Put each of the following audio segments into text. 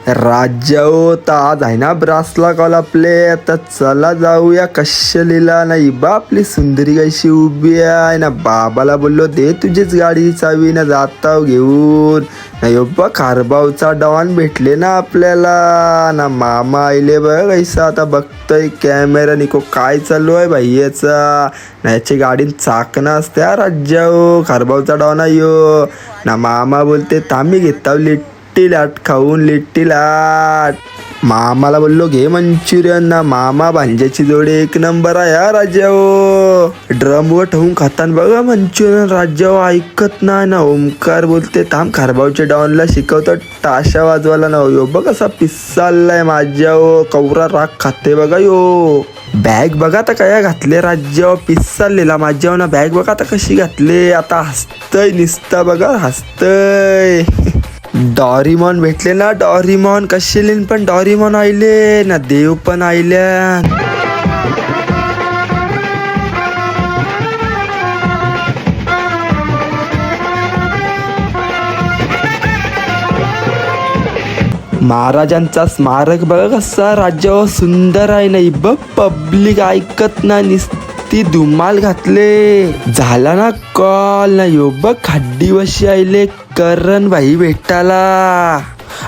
राज्याओ तर आज आहे ना ब्रासला कॉल आपले. आता चला जाऊया कशलीला. नाही बा आपली सुंदरी कशी उभी आहे ना. बाबाला बोललो दे तुझीच गाडी चावी ना जाता घेऊन. नाही बा खारबावचा डॉन भेटले ना आपल्याला ना. मामा आईले बघ कैसा आता बघतोय कॅमेरा निको काय चालू आहे भाई याचा. ना याची गाडीत चाकणं असत्या राज्याओ. खारबावचा डॉन आहे ना. मामा बोलते थांबी घेता लिट्टी लाट खाऊन लिट्टी लाट. मामाला बोललो घे मंचुरियन ना. मामा भांज्याची जोडी एक नंबर आहे हा राज्याओ. ड्रम वर ठेवून खातान बघा मंचुरियन राज्याओ. ऐकत नाही ना. ओमकार बोलते थांब खारबावच्या डॉनला शिकवतो टाशा वाजवायला ना. यो बघ कसा पिस्सालाय माझ्याओ. कवरा राग खाते बघा यो. बॅग बघा आता काय घातले राज्यावर. पिस्सालेला माझ्यावर ना. बॅग बघा आता कशी घातले. आता हसतय निसता बघा हसतय. डॉरीमॉन भेटले ना. डॉरीमॉन कशी लिन पण डॉरीमॉन आईले ना. देव पण आईल्या. महाराजांचा स्मारक बघा कसा राज्यावर सुंदर आहे. नाही बघ पब्लिक ऐकत ना. ती धुमाल घातले. झाला ना कॉल ना. यो बघ खड्डी वशी आईले करण भाई भेटायला.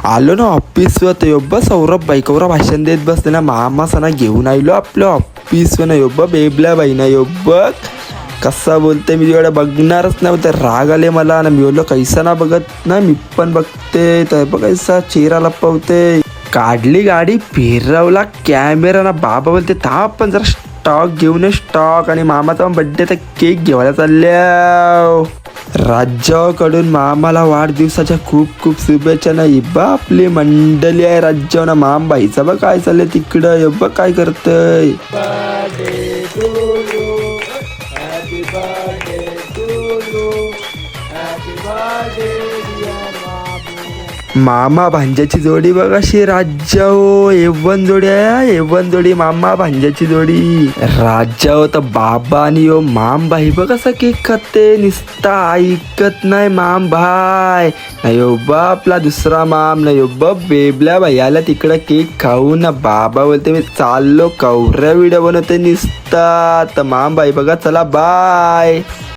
आलो ना ऑफिसवर. तर यो बघ सौरभ भाई कवरा भाषण देत बसते ना. मामा सणा घेऊन आलो आपल्या ऑफिसवर ना. यो बघ बेबल्या बाई ना. यो बघ कसा बोलते. मी तिकडे बघणारच नाही बोलते. राग आले मला ना. मी बोललो कैसा ना बघत ना. मी पण बघते तर बघ कैसा चेहरा लपवते. काढली गाडी फिरवला कॅमेरा ना. बाबा बोलते थांब पण जरा स्टॉक घेऊन स्टॉक. आणि मामाचा बड्डे तर केक घेवायला चालल्या. राज्याकडून मामाला वाढदिवसाच्या खूप खूप शुभेच्छा. नाही बा आपली मंडळी आहे राज्यावर ना. माम भाईचा बघ काय चाललंय तिकडं. बघ काय करतय. मामा भांज्याची जोडी बघ अशी राज्याओ. एवन जोडी आहे. एवन जोडी मामा भांज्याची जोडी. राज्याओ तर बाबा आणि यो माम भाई बघ कसा केक खाते. निसता ऐकत नाही माम भाई. नाही बा आपला दुसरा माम. नाही बा बेबल्या भाई आला तिकडं केक खाऊन ना. बाबा बोलते मी चाललो कवऱ्या व्हिडिओ बनवते निसता. तर माम भाई बघा चला बाय.